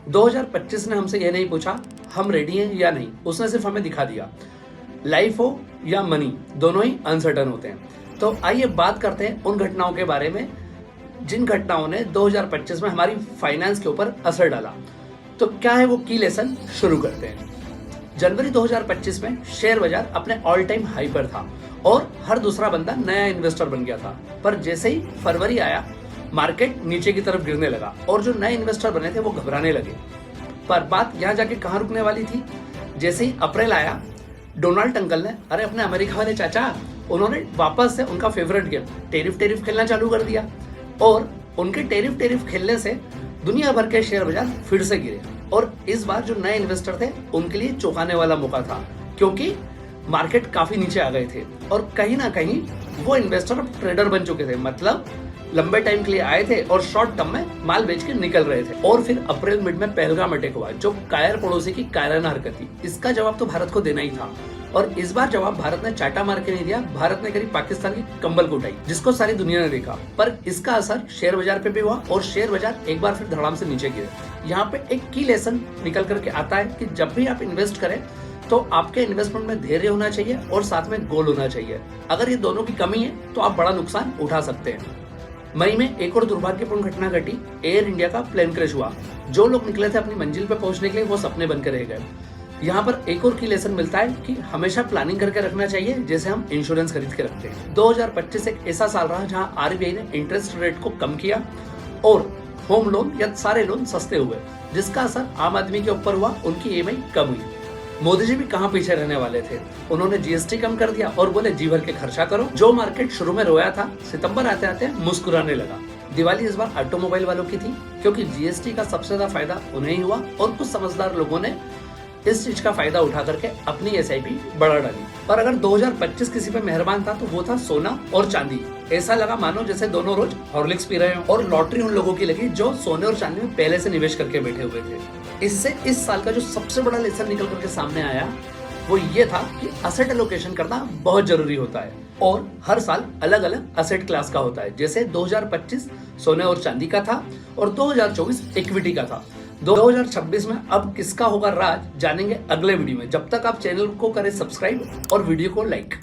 2025 ने हमसे यह नहीं पूछा हम रेडी हैं या नहीं, उसने सिर्फ हमें दिखा दिया लाइफ हो या मनी दोनों ही अनसर्टन होते हैं। तो आइए बात करते हैं उन घटनाओं के बारे में जिन घटनाओं ने 2025 में हमारी फाइनेंस के ऊपर असर डाला। तो क्या है वो की लेसन, शुरू करते हैं। जनवरी 2025 में शेयर बाजार अपने ऑल टाइम हाई पर था और हर दूसरा बंदा नया इन्वेस्टर बन गया था। पर जैसे ही फरवरी आया मार्केट नीचे की तरफ गिरने लगा और जो नए इन्वेस्टर बने थे वो घबराने लगे। पर बात यहाँ जाके कहाँ रुकने वाली थी, जैसे ही अप्रैल आया डोनाल्ड अंकल ने, अरे अपने अमेरिका वाले चाचा, उन्होंने वापस से उनका फेवरेट गेम टेरिफ खेलना चालू कर दिया और उनके टेरिफ खेलने से दुनिया भर के शेयर बाजार फिर से गिरे। और इस बार जो नए इन्वेस्टर थे उनके लिए चौंकाने वाला मौका था, क्योंकि मार्केट काफी नीचे आ गए थे और कहीं ना कहीं वो इन्वेस्टर अब ट्रेडर बन चुके थे, मतलब लंबे टाइम के लिए आए थे और शॉर्ट टर्म में माल बेच के निकल रहे थे। और फिर अप्रैल मिड में पहलगाम अटैक हुआ, जो कायर पड़ोसी की कायराना हरकत थी। इसका जवाब तो भारत को देना ही था और इस बार जवाब भारत ने चाटा मार के नहीं दिया, भारत ने करी पाकिस्तान की कंबल कुटाई, जिसको सारी दुनिया ने देखा। पर इसका असर शेयर बाजार पे भी हुआ और शेयर बाजार एक बार फिर धड़ाम से नीचे गिरे। यहाँ पे एक की लेसन निकल करके आता है कि जब भी आप इन्वेस्ट करें तो आपके इन्वेस्टमेंट में धैर्य होना चाहिए और साथ में गोल होना चाहिए। अगर ये दोनों की कमी है तो आप बड़ा नुकसान उठा सकते हैं। मई में एक और दुर्भाग्यपूर्ण घटना घटी, एयर इंडिया का प्लेन क्रैश हुआ। जो लोग निकले थे अपनी मंजिल पे पहुंचने के लिए वो सपने बनकर रह गए। यहाँ पर एक और की लेसन मिलता है कि हमेशा प्लानिंग करके रखना चाहिए, जैसे हम इंश्योरेंस खरीद के रखते हैं। 2025 एक ऐसा साल रहा जहाँ आरबीआई ने इंटरेस्ट रेट को कम किया और होम लोन या सारे लोन सस्ते हुए, जिसका असर आम आदमी के ऊपर हुआ, उनकी ईएमआई कम हुई। मोदी जी भी कहाँ पीछे रहने वाले थे, उन्होंने जीएसटी कम कर दिया और बोले जी भर के खर्चा करो। जो मार्केट शुरू में रोया था, सितंबर आते आते मुस्कुराने लगा। दिवाली इस बार ऑटोमोबाइल वालों की थी, क्योंकि जीएसटी का सबसे ज्यादा फायदा उन्हें ही हुआ और कुछ समझदार लोगों ने इस चीज का फायदा उठा करके अपनी एसआईपी बढ़ा डाली। पर अगर 2025 किसी पे मेहरबान था तो वो था सोना और चांदी। ऐसा लगा मानो जैसे दोनों रोज हॉर्लिक्स पी रहे हो। और लॉटरी उन लोगों की लगी जो सोने और चांदी में पहले से निवेश करके बैठे हुए थे। इससे इस साल का जो सबसे बड़ा लेसन निकल करके सामने आया वो ये था कि असेट एलोकेशन करना बहुत जरूरी होता है और हर साल अलग अलग असेट क्लास का होता है। जैसे 2025 सोने और चांदी का था और 2024 इक्विटी का था। 2026 में अब किसका होगा राज, जानेंगे अगले वीडियो में। जब तक आप चैनल को करें सब्सक्राइब और वीडियो को लाइक।